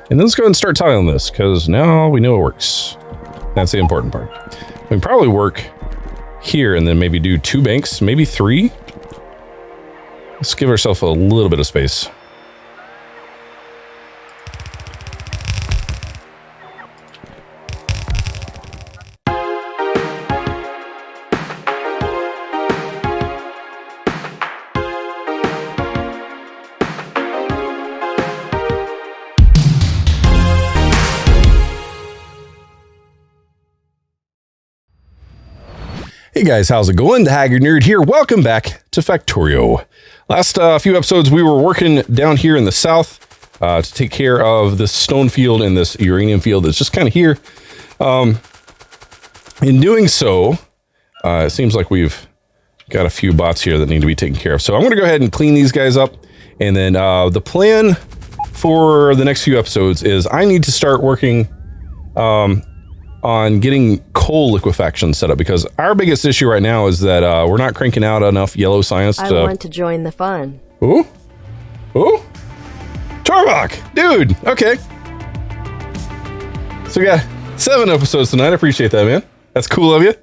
And then let's go ahead and start tiling this, because now we know it works. That's the important part. We can probably work here and then maybe do 2 banks, maybe 3. Let's give ourselves a little bit of space. Hey guys, how's it going? TheHaggardNerd here. Welcome back to Factorio. Last few episodes, we were working down here in the south to take care of this stone field and this uranium field that's just kind of here. In doing so, it seems like we've got a few bots here that need to be taken care of. So I'm going to go ahead and clean these guys up. And then the plan for the next few episodes is I need to start working on getting coal liquefaction set up, because our biggest issue right now is that we're not cranking out enough yellow science to... I want to join the fun. Ooh? Ooh? Torvok! Dude! Okay. So we got 7 episodes tonight. I appreciate that, man. That's cool of you.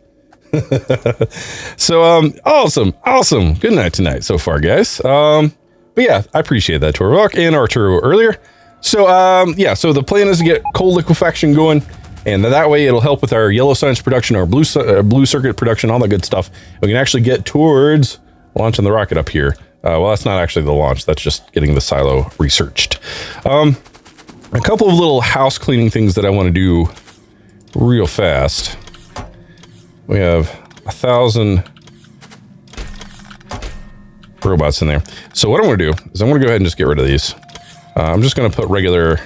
So, awesome. Good night tonight so far, guys. But yeah, I appreciate that, Torvok and Arturo earlier. So, yeah, so the plan is to get coal liquefaction going. And that way it'll help with our yellow science production, our blue circuit production, all that good stuff. We can actually get towards launching the rocket up here. Well, that's not actually the launch. That's just getting the silo researched. A couple of little house cleaning things that I want to do real fast. We have 1,000 robots in there. So what I'm going to do is I'm going to go ahead and just get rid of these. I'm just going to put regular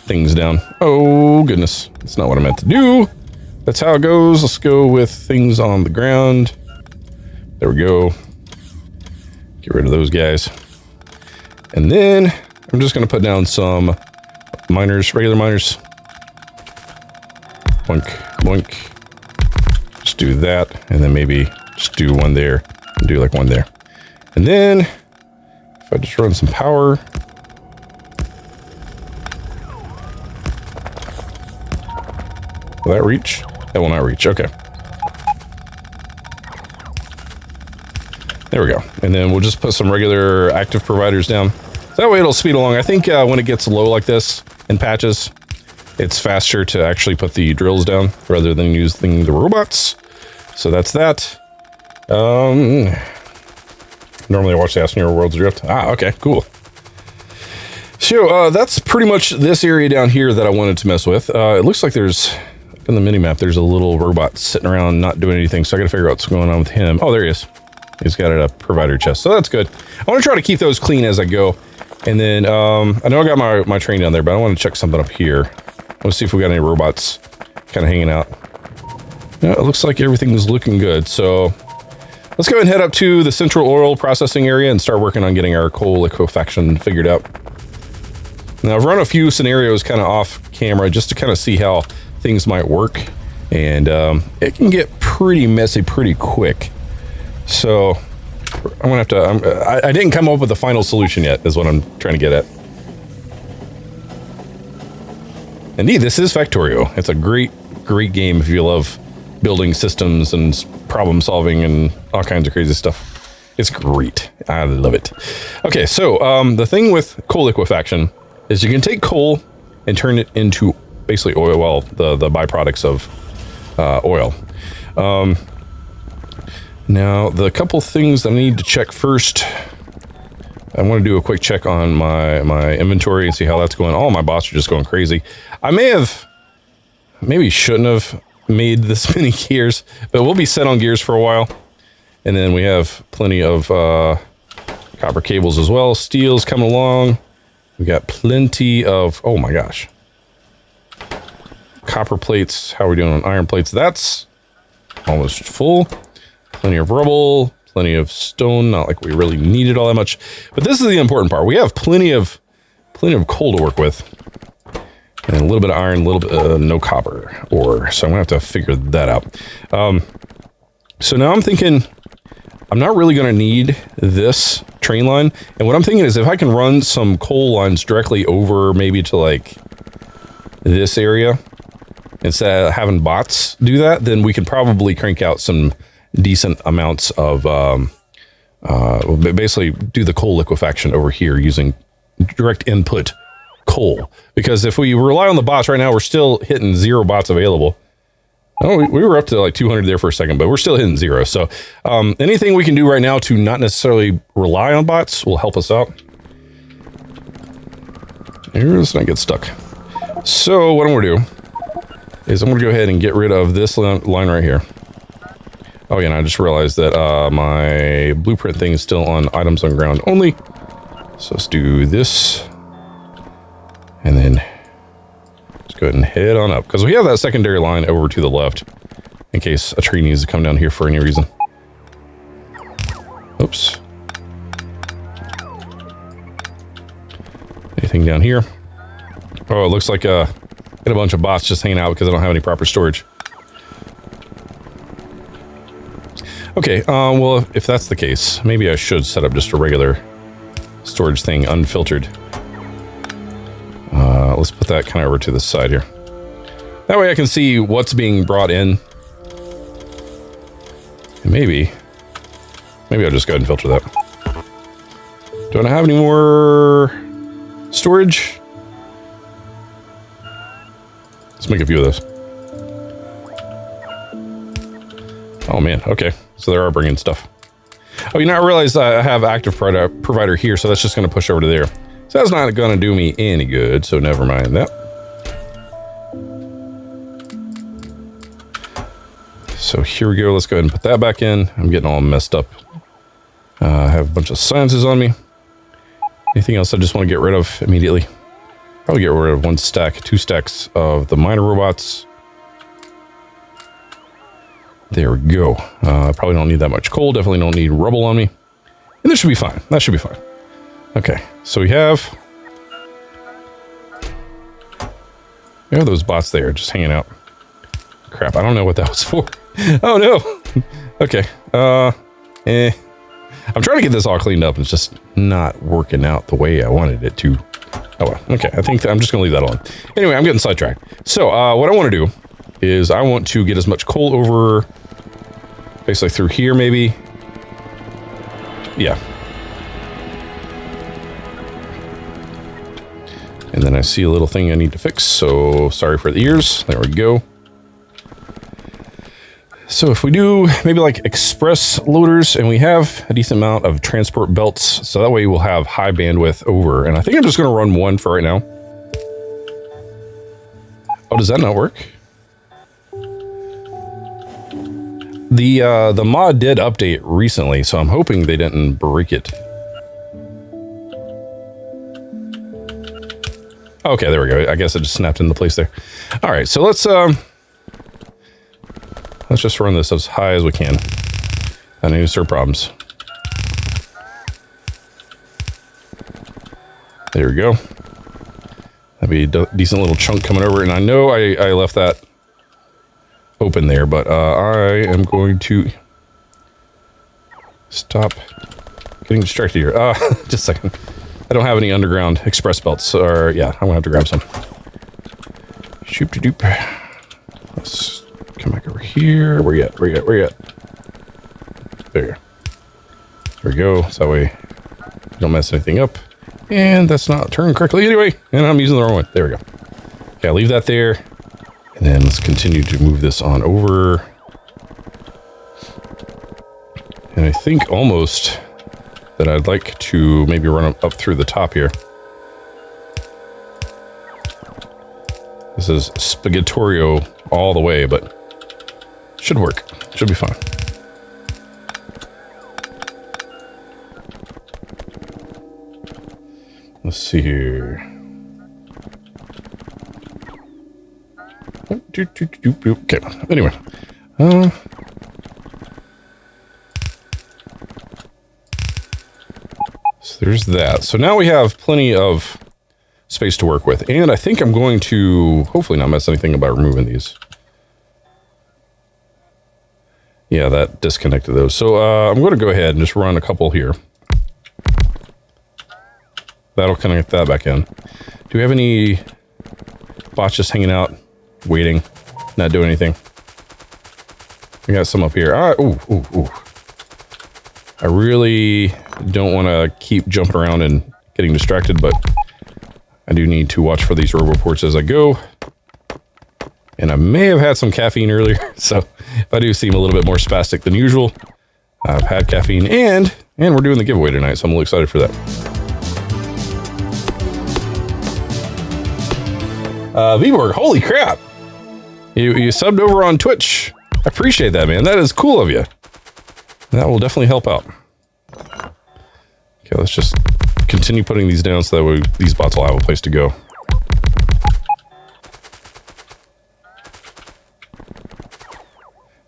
things down. Oh goodness, that's not what I meant to do. That's how it goes. Let's go with things on the ground. There we go. Get rid of those guys. And then I'm just going to put down some miners, regular miners. Boink, boink. Just do that. And then maybe just do one there and do like one there. And then if I just run some power, will that reach? That will not reach. Okay. There we go. And then we'll just put some regular active providers down. So that way it'll speed along. I think when it gets low like this in patches, it's faster to actually put the drills down rather than using the robots. So that's that. Normally I watch the Astroneer World's Drift. Ah, okay, cool. So that's pretty much this area down here that I wanted to mess with. It looks like there's... in the mini-map, there's a little robot sitting around not doing anything, so I gotta figure out what's going on with him. Oh, there he is. He's got a provider chest, so that's good. I want to try to keep those clean as I go. And then, I know I got my train down there, but I want to check something up here. Let's see if we got any robots kind of hanging out. Yeah, it looks like everything's looking good, so let's go ahead and head up to the central oil processing area and start working on getting our coal liquefaction figured out. Now, I've run a few scenarios kind of off camera just to kind of see how things might work, and it can get pretty messy pretty quick. So I'm gonna have to, I didn't come up with the final solution yet, is what I'm trying to get at. Indeed, this is Factorio. It's a great game if you love building systems and problem solving and all kinds of crazy stuff. It's great. I love it. Okay, so the thing with coal liquefaction is you can take coal and turn it into basically oil, well, the byproducts of oil. Now, the couple things that I need to check first, I want to do a quick check on my inventory and see how that's going. All my bots are just going crazy. I maybe shouldn't have made this many gears, but we'll be set on gears for a while. And then we have plenty of copper cables as well. Steel's coming along. We got plenty of, oh my gosh, copper plates. How are we doing on iron plates? That's almost full. Plenty of rubble, plenty of stone. Not like we really needed all that much, but this is the important part. We have plenty of coal to work with, and a little bit of iron, a little bit no copper ore. So I'm gonna have to figure that out. So now I'm thinking I'm not really gonna need this train line, and what I'm thinking is if I can run some coal lines directly over, maybe to like this area, instead of having bots do that, then we can probably crank out some decent amounts of, basically do the coal liquefaction over here using direct input coal. Because if we rely on the bots right now, we're still hitting 0 bots available. Oh, we were up to like 200 there for a second, but we're still hitting 0. So anything we can do right now to not necessarily rely on bots will help us out. Here's not get stuck. So what I'm going to do is I'm going to go ahead and get rid of this line right here. Oh yeah, and I just realized that my blueprint thing is still on items on ground only. So let's do this. And then let's go ahead and head on up, because we have that secondary line over to the left in case a tree needs to come down here for any reason. Oops. Anything down here? Oh, it looks like got a bunch of bots just hanging out because I don't have any proper storage. Okay, well, if that's the case, maybe I should set up just a regular storage thing, unfiltered. Let's put that kind of over to the side here. That way I can see what's being brought in. And maybe I'll just go ahead and filter that. Don't I have any more storage? Let's make a few of those. Oh man, okay. So they are bringing stuff. Oh, you know, I realized I have active provider here, so that's just going to push over to there. So that's not going to do me any good, so never mind that. So here we go. Let's go ahead and put that back in. I'm getting all messed up. I have a bunch of silences on me. Anything else I just want to get rid of immediately? Probably get rid of 1 stack, 2 stacks of the miner robots. There we go. I probably don't need that much coal. Definitely don't need rubble on me. And this should be fine. That should be fine. Okay, so we have those bots there just hanging out. Crap, I don't know what that was for. Oh no. Okay. I'm trying to get this all cleaned up. It's just not working out the way I wanted it to. Oh well. Okay, I think I'm just gonna leave that on. Anyway, I'm getting sidetracked. So what I want to do is I want to get as much coal over basically through here, maybe. Yeah. And then I see a little thing I need to fix, so sorry for the ears. There we go. So if we do maybe like express loaders, and we have a decent amount of transport belts, so that way we'll have high bandwidth over. And I think I'm just going to run 1 for right now. Oh, does that not work? The mod did update recently, so I'm hoping they didn't break it. Okay, there we go. I guess it just snapped into place there. All right, so let's just run this as high as we can. I know there are problems. There we go. That'd be a decent little chunk coming over, and I know I left that open there, but I am going to stop getting distracted here. Just a second. I don't have any underground express belts, or yeah, I'm gonna have to grab some. Shoop-de-doop. Let's come back over here. Where you at? Where you at? Where you at? There you go. There we go. So that way you don't mess anything up. And that's not turned correctly anyway. And I'm using the wrong one. There we go. Okay, I'll leave that there. And then let's continue to move this on over. And I think almost that I'd like to maybe run up through the top here. This is Spaghettorio all the way, but should work. Should be fine. Let's see here. Okay, anyway. So there's that. So now we have plenty of space to work with. And I think I'm going to hopefully not mess anything about removing these. Yeah, that disconnected those. So I'm going to go ahead and just run a couple here. That'll connect that back in. Do we have any Bot's just hanging out, waiting, not doing anything. We got some up here. All right. Ooh. I really don't want to keep jumping around and getting distracted, but I do need to watch for these roboports as I go. And I may have had some caffeine earlier, so if I do seem a little bit more spastic than usual, I've had caffeine, and we're doing the giveaway tonight, so I'm a little excited for that. Vborg, holy crap! You subbed over on Twitch. I appreciate that, man. That is cool of you. That will definitely help out. Okay, let's just continue putting these down so that way these bots will have a place to go.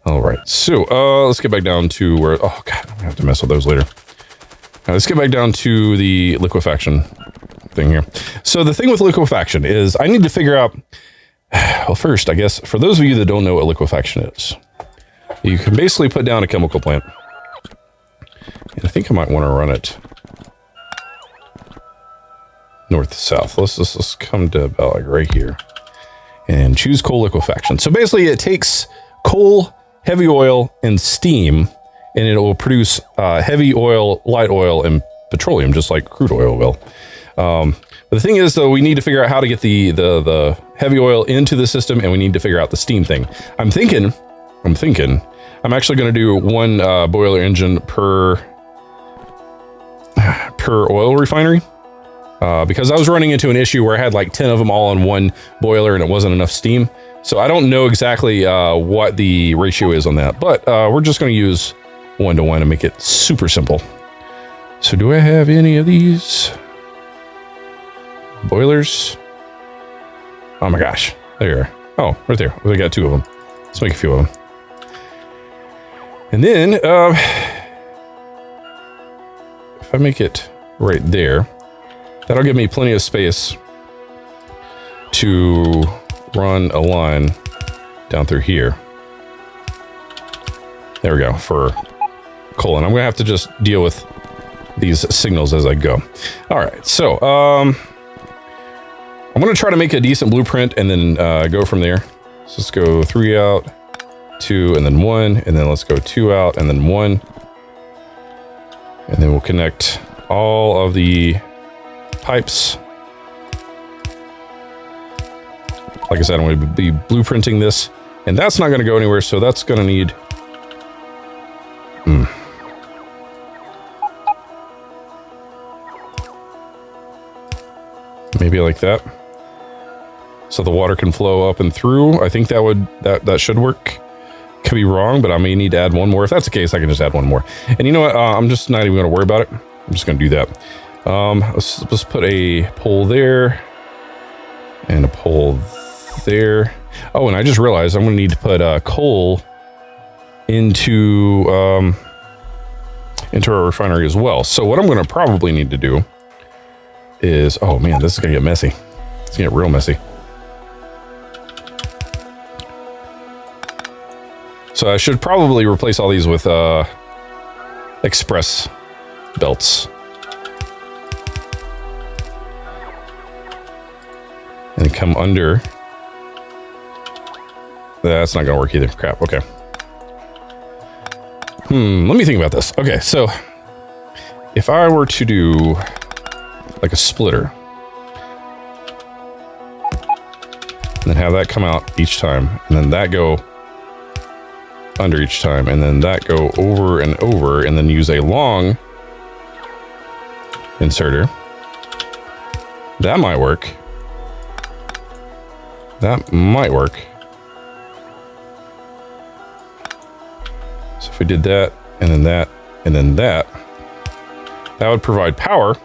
All right, so let's get back down to where... Oh, God, I'm gonna have to mess with those later. Let's get back down to the liquefaction thing here. So the thing with liquefaction is I need to figure out... Well, first, I guess, for those of you that don't know what liquefaction is, you can basically put down a chemical plant. And I think I might want to run it north to south. Let's come to about like right here. And choose coal liquefaction. So basically it takes coal, heavy oil, and steam, and it will produce heavy oil, light oil, and petroleum, just like crude oil will. But the thing is, though, we need to figure out how to get the heavy oil into the system, and we need to figure out the steam thing. I'm thinking, I'm actually going to do one boiler engine per oil refinery. Because I was running into an issue where I had like 10 of them all on one boiler and it wasn't enough steam. So I don't know exactly what the ratio is on that, but we're just going to use 1-to-1 to make it super simple. So do I have any of these boilers? Oh my gosh, there you are. Oh, right there. We got 2 of them. Let's make a few of them. And then if I make it right there, that'll give me plenty of space to run a line down through here. There we go, for coal. And I'm gonna have to just deal with these signals as I go. All right, so I'm gonna try to make a decent blueprint and then go from there. So let's go 3 out, 2, and then 1, and then let's go 2 out, and then 1. And then we'll connect all of the pipes. Like I said, I'm going to be blueprinting this, and that's not going to go anywhere, so that's going to need... Maybe like that. So the water can flow up and through. I think that should work. Could be wrong, but I may need to add 1 more. If that's the case, I can just add 1 more. And you know what? I'm just not even going to worry about it. I'm just going to do that. Let's put a pole there and a pole there. Oh, and I just realized I'm going to need to put coal into our refinery as well. So what I'm going to probably need to do is, oh man, this is going to get messy. It's going to get real messy. So I should probably replace all these with express belts. And come under. That's not going to work either. Crap, okay. Let me think about this. Okay, so if I were to do like a splitter, and then have that come out each time, and then that go under each time, and then that go over and over, and then use a long inserter, that might work. That might work. So if we did that, and then that, and then that, that would provide power.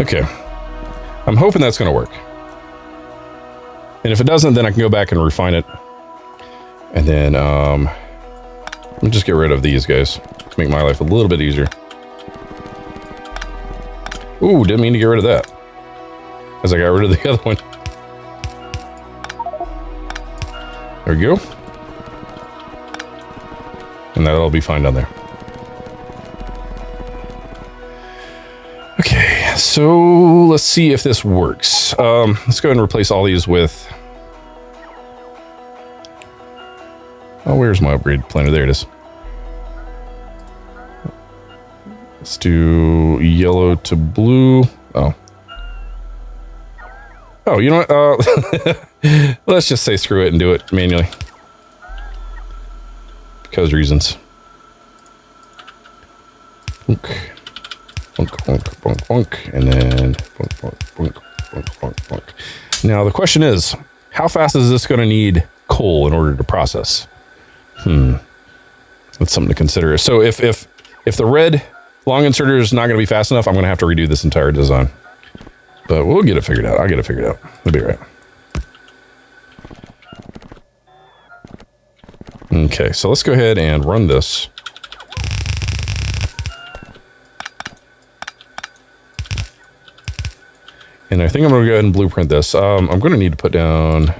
Okay. I'm hoping that's going to work. And if it doesn't, then I can go back and refine it. And then, let me just get rid of these guys to make my life a little bit easier. Ooh, didn't mean to get rid of that. As I got rid of the other one. There we go. And that'll be fine down there. so let's see if this works. Let's go ahead and replace all these with... Oh, where's my upgrade planner? There it is. Let's do yellow to blue. Oh. Oh, you know what? Let's just say screw it and do it manually. Because reasons. Bonk. Bonk, bonk, bonk, bonk. And then bonk, bonk, bonk, bonk, bonk, bonk. Now the question is, how fast is this going to need coal in order to process? That's something to consider. So if the red long inserter is not going to be fast enough, I'm going to have to redo this entire design. But we'll get it figured out. I'll get it figured out. We'll be right. Okay, so let's go ahead and run this. And I think I'm going to go ahead and blueprint this. I'm going to need to put down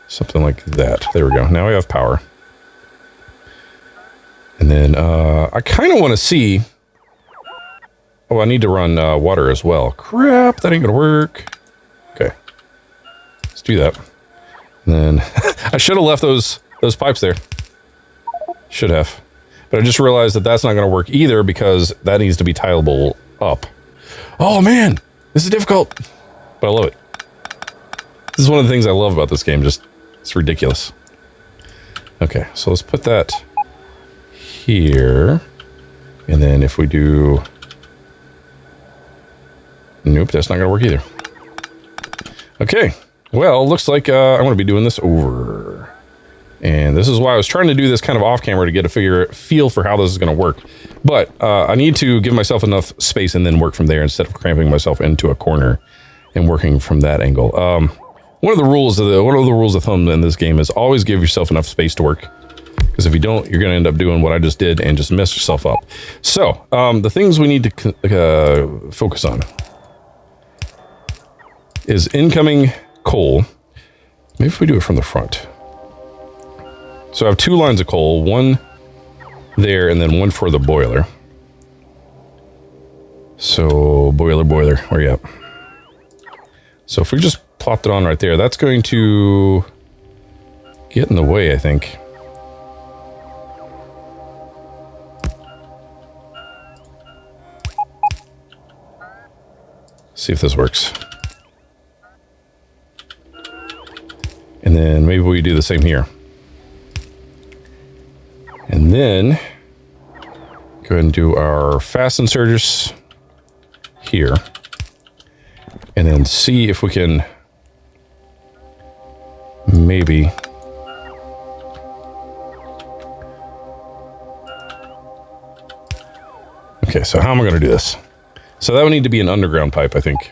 something like that. There we go. Now we have power. And then I kind of want to see... Oh, I need to run water as well. Crap, that ain't going to work. Okay. Let's do that. And then I should have left those pipes there. Should have. But I just realized that that's not going to work either because that needs to be tileable up. Oh, man. This is difficult. But I love it. This is one of the things I love about this game. Just, it's ridiculous. Okay, so let's put that here. And then if we do... Nope, that's not going to work either. Okay, well, looks like I'm going to be doing this over. And this is why I was trying to do this kind of off camera to get a feel for how this is going to work. But I need to give myself enough space and then work from there instead of cramping myself into a corner and working from that angle. One of the rules of thumb in this game is always give yourself enough space to work. Because if you don't, you're going to end up doing what I just did and just mess yourself up. So, the things we need to focus on is incoming coal. Maybe if we do it from the front. So I have 2 lines of coal, one there and then one for the boiler. So boiler, where you at? So if we just plopped it on right there, that's going to get in the way, I think. See if this works. And then maybe we do the same here. And then go ahead and do our fast inserters here. And then see if we can maybe okay, so how am I going to do this? So that would need to be an underground pipe, I think.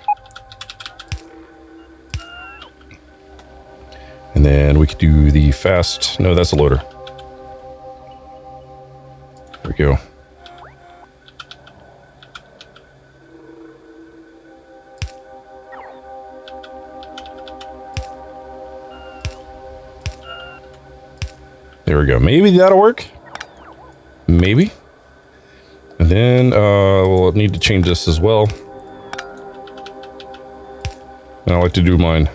And then we could do the fast... No, that's a loader. There we go. There we go. Maybe that'll work. Maybe. And then we'll need to change this as well. And I like to do mine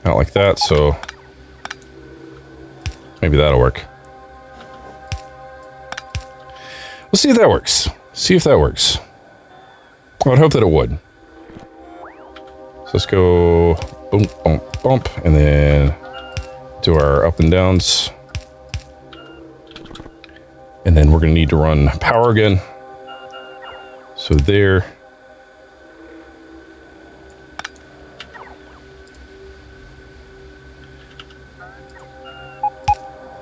out like that, so maybe that'll work. We'll see if that works. See if that works. I would hope that it would. So let's go boom, bump, bump, and then do our up and downs. And then we're going to need to run power again. So there.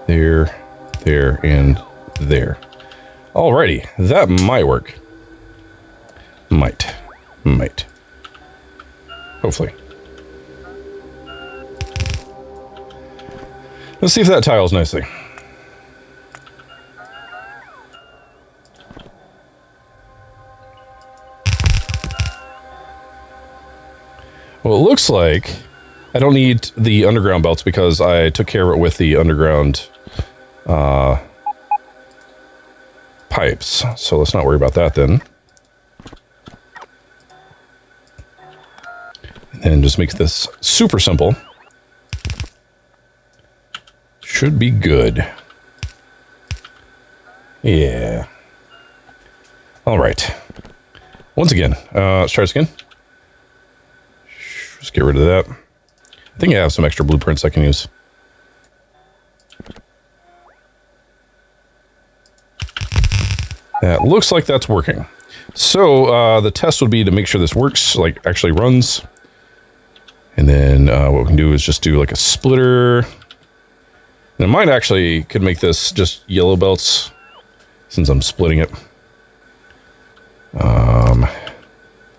There, and there. Alrighty, that might work. Might. Hopefully. Let's see if that tiles nicely. Well, it looks like I don't need the underground belts because I took care of it with the underground pipes. So let's not worry about that then. And just makes this super simple. Should be good. Yeah. All right. Once again, let's try this again. Just get rid of that. I think I have some extra blueprints I can use. That looks like that's working. So the test would be to make sure this works, like actually runs. And then what we can do is just do like a splitter. And I might actually could make this just yellow belts since I'm splitting it.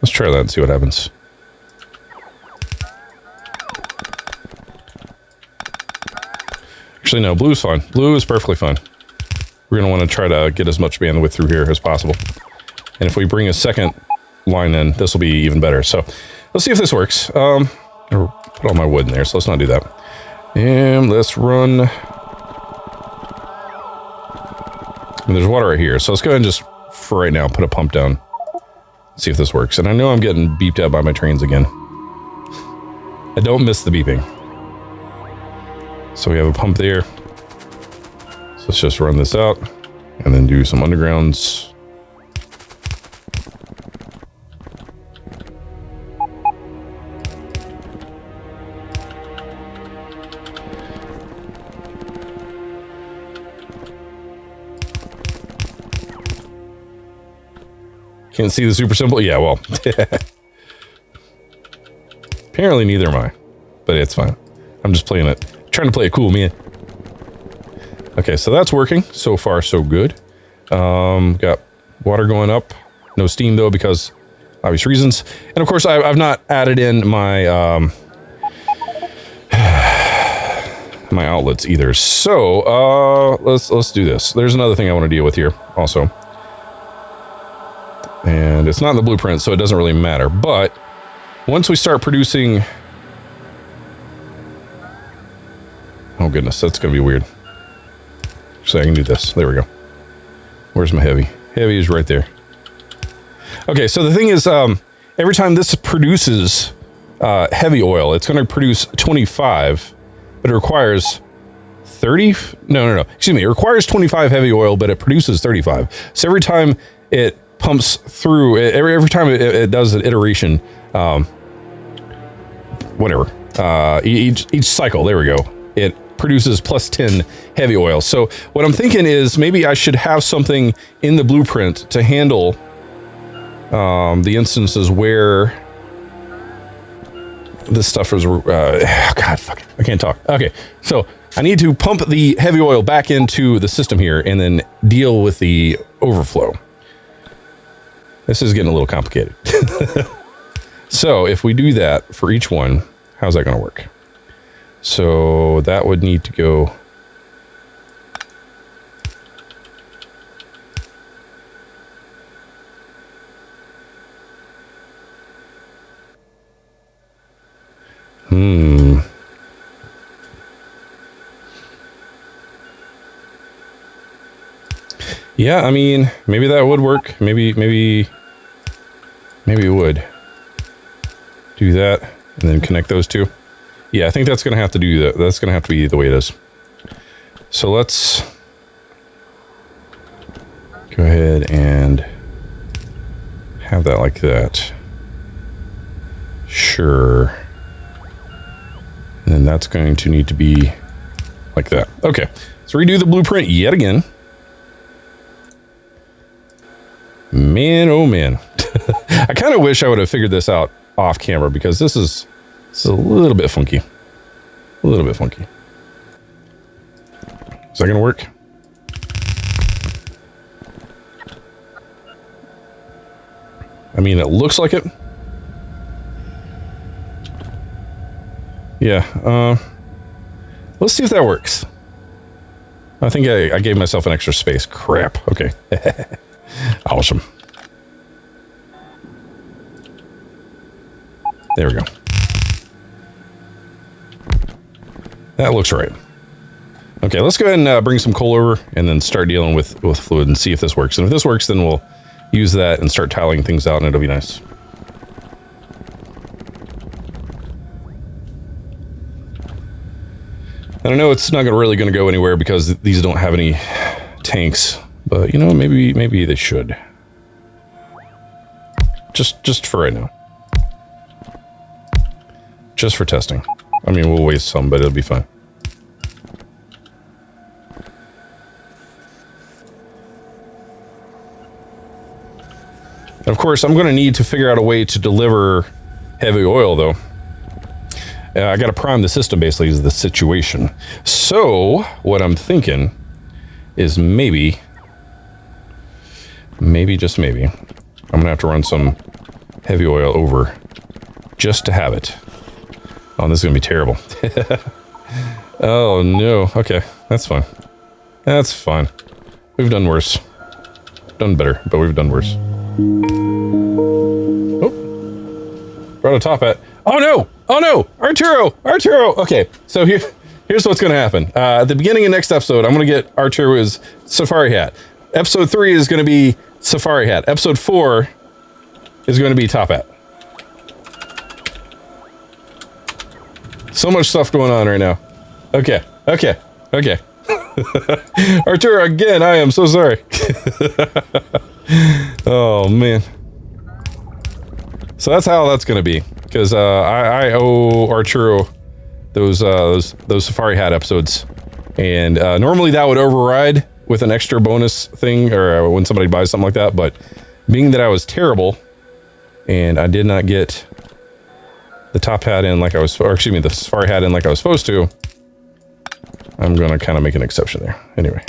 Let's try that and see what happens. Actually, no, blue's fine. Blue is perfectly fine. We're going to want to try to get as much bandwidth through here as possible. And if we bring a second line in, this will be even better. So let's see if this works. Put all my wood in there, so let's not do that. And let's run. And there's water right here. So let's go ahead and just, for right now, put a pump down. See if this works. And I know I'm getting beeped at by my trains again. I don't miss the beeping. So we have a pump there. So let's just run this out and then do some undergrounds. Can't see the super simple? Yeah, well. Apparently neither am I. But it's fine. I'm just playing it. Trying to play it cool, man. Okay, so that's working. So far, so good. Got water going up. No steam, though, because obvious reasons. And, of course, I've not added in my my outlets either. So, let's do this. There's another thing I want to deal with here also. And it's not in the blueprint, so it doesn't really matter. But once we start producing... Oh, goodness, that's going to be weird. So I can do this. There we go. Where's my heavy? Heavy is right there. Okay, so the thing is, every time this produces heavy oil, it's going to produce 25, but it requires 30? No. Excuse me. It requires 25 heavy oil, but it produces 35. So every time it pumps through, every time it does an iteration, whatever, each cycle, there we go, it produces plus 10 heavy oil. So what I'm thinking is maybe I should have something in the blueprint to handle the instances where this stuff is, God, fuck it, I can't talk. Okay, so I need to pump the heavy oil back into the system here and then deal with the overflow. This is getting a little complicated. So if we do that for each one, how's that going to work? So that would need to go... Yeah, I mean, maybe that would work. Maybe it would. Do that, and then connect those two. Yeah, I think that's going to have to do that. That's going to have to be the way it is. So let's go ahead and have that like that. Sure. And then that's going to need to be like that. Okay, let's redo the blueprint yet again. Man, oh man. I kind of wish I would have figured this out off camera because this is a little bit funky. A little bit funky. Is that going to work? I mean, it looks like it. Yeah. Let's see if that works. I think I gave myself an extra space. Crap. Okay. Awesome. There we go. That looks right. Okay, let's go ahead and bring some coal over and then start dealing with fluid and see if this works. And if this works, then we'll use that and start tiling things out and it'll be nice. And I know it's not really going to go anywhere because these don't have any tanks, but you know, maybe they should. Just for right now. Just for testing. I mean, we'll waste some, but it'll be fine. Of course, I'm going to need to figure out a way to deliver heavy oil, though. I got to prime the system, basically, is the situation. So, what I'm thinking is maybe, just maybe, I'm going to have to run some heavy oil over just to have it. Oh, this is going to be terrible. Oh, no. Okay, that's fine. That's fine. We've done worse. Done better, but we've done worse. Oh. Brought a top hat. Oh, no! Oh, no! Arturo! Arturo! Okay, so here's what's going to happen. At the beginning of next episode, I'm going to get Arturo's safari hat. Episode 3 is going to be safari hat. Episode 4 is going to be top hat. So much stuff going on right now. Okay. Arturo, again, I am so sorry. Oh, man. So that's how that's going to be. Because I owe Arturo those safari hat episodes. And normally that would override with an extra bonus thing, or when somebody buys something like that. But being that I was terrible, and I did not get the top hat in like I was, or excuse me, the safari hat in like I was supposed to, I'm going to kind of make an exception there. Anyway,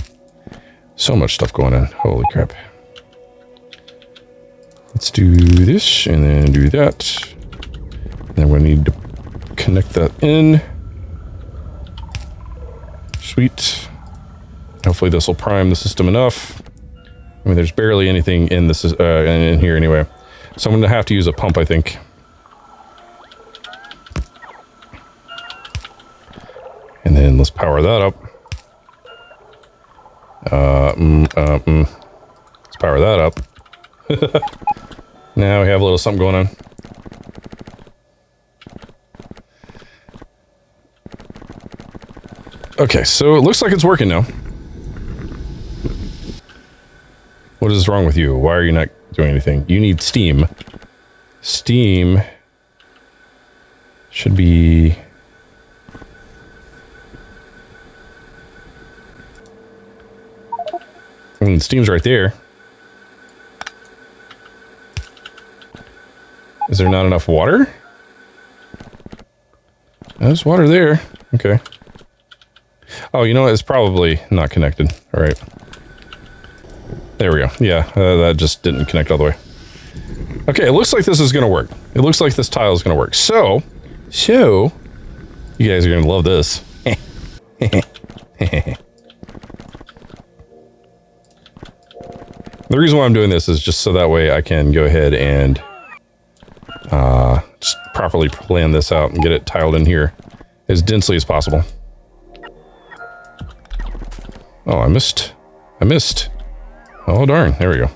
so much stuff going on. Holy crap. Let's do this and then do that. And then we need to connect that in. Sweet. Hopefully this will prime the system enough. I mean, there's barely anything in this in here anyway. So I'm going to have to use a pump, I think. And then let's power that up. Let's power that up. Now we have a little something going on. Okay, so it looks like it's working now. What is wrong with you? Why are you not doing anything? You need steam. Steam should be... I mean, steam's right there. Is there not enough water? There's water there. Okay. Oh, you know what? It's probably not connected. All right. There we go. Yeah, that just didn't connect all the way. Okay, it looks like this is going to work. It looks like this tile is going to work. So, you guys are going to love this. The reason why I'm doing this is just so that way I can go ahead and just properly plan this out and get it tiled in here as densely as possible. Oh, I missed. Oh, darn. There we go.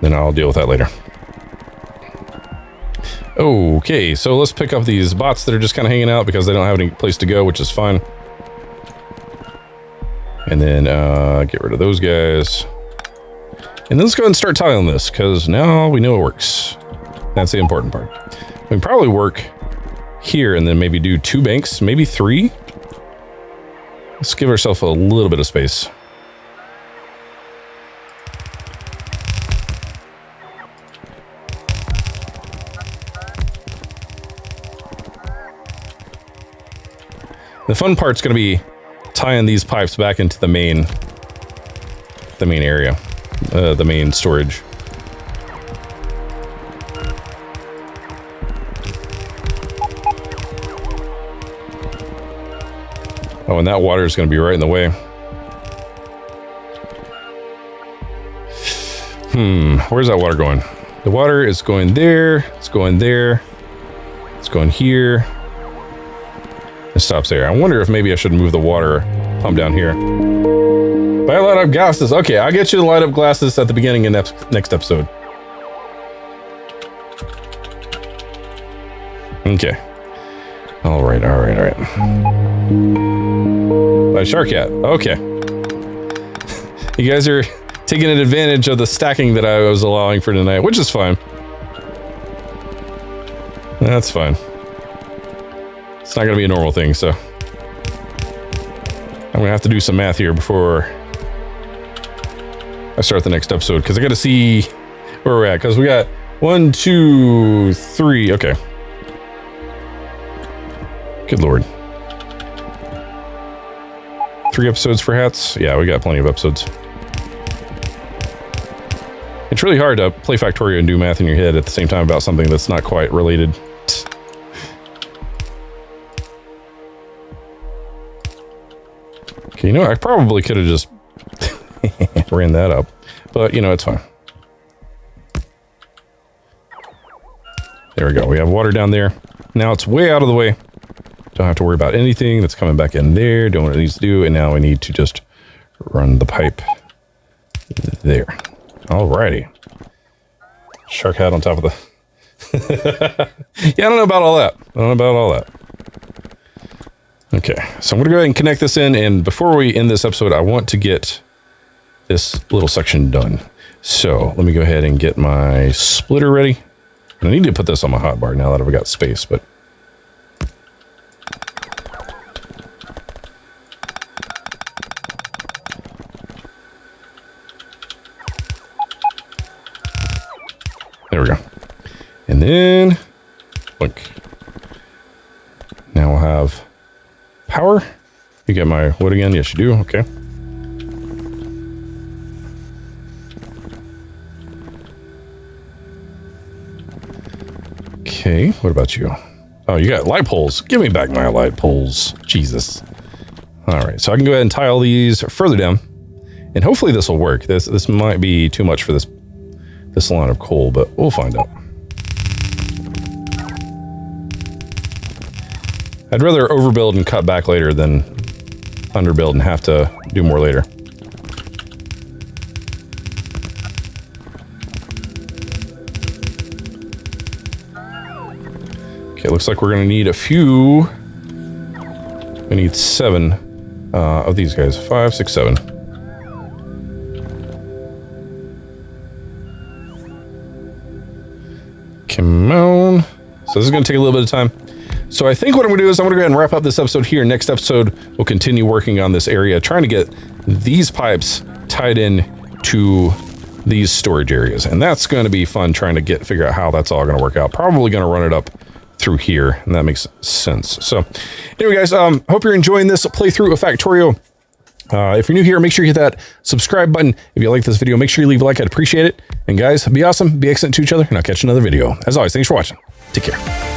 Then I'll deal with that later. Okay, so let's pick up these bots that are just kind of hanging out because they don't have any place to go, which is fine. And then get rid of those guys. And then let's go ahead and start tiling this, because now we know it works. That's the important part. We can probably work here and then maybe do 2 banks, maybe 3. Let's give ourselves a little bit of space. The fun part's going to be tying these pipes back into the main area, the main storage. Oh, and that water is going to be right in the way. Where's that water going? The water is going there. It's going there. It's going here. It stops there. I wonder if maybe I should move the water pump down here. But I light up glasses. Okay, I'll get you to light up glasses at the beginning of next episode. Okay. All right. By Shark Cat. Okay. You guys are taking advantage of the stacking that I was allowing for tonight, which is fine. That's fine. It's not going to be a normal thing, so I'm going to have to do some math here before I start the next episode, because I got to see where we're at, because we got 1, 2, 3. Okay. Good Lord. 3 episodes for hats? Yeah, we got plenty of episodes. It's really hard to play Factorio and do math in your head at the same time about something that's not quite related. Okay, you know, I probably could have just ran that up, but you know, it's fine. There we go. We have water down there. Now it's way out of the way. Don't have to worry about anything that's coming back in there. Doing what it needs to do. And now we need to just run the pipe there. Alrighty. Shark hat on top of the... Yeah, I don't know about all that. Okay, so I'm going to go ahead and connect this in. And before we end this episode, I want to get this little section done. So let me go ahead and get my splitter ready. And I need to put this on my hotbar now that I've got space, but... There we go. And then, look. Now we'll have power. You get my wood again? Yes, you do. Okay. Okay, what about you? Oh, you got light poles. Give me back my light poles. Jesus. All right, so I can go ahead and tie all these further down. And hopefully this will work. This might be too much for this line of coal, but we'll find out. I'd rather overbuild and cut back later than underbuild and have to do more later. Okay, looks like we're gonna need a few. We need 7 of these guys. 5, 6, 7. Come on. So this is going to take a little bit of time. So I think what I'm going to do is I'm going to go ahead and wrap up this episode here. Next episode, we'll continue working on this area, trying to get these pipes tied in to these storage areas. And that's going to be fun, trying to figure out how that's all going to work out. Probably going to run it up through here, and that makes sense. So anyway, guys, hope you're enjoying this playthrough of Factorio. If you're new here, make sure you hit that subscribe button. If you like this video, make sure you leave a like. I'd appreciate it. And guys, be awesome, be excellent to each other, and I'll catch you in another video. As always, thanks for watching. Take care.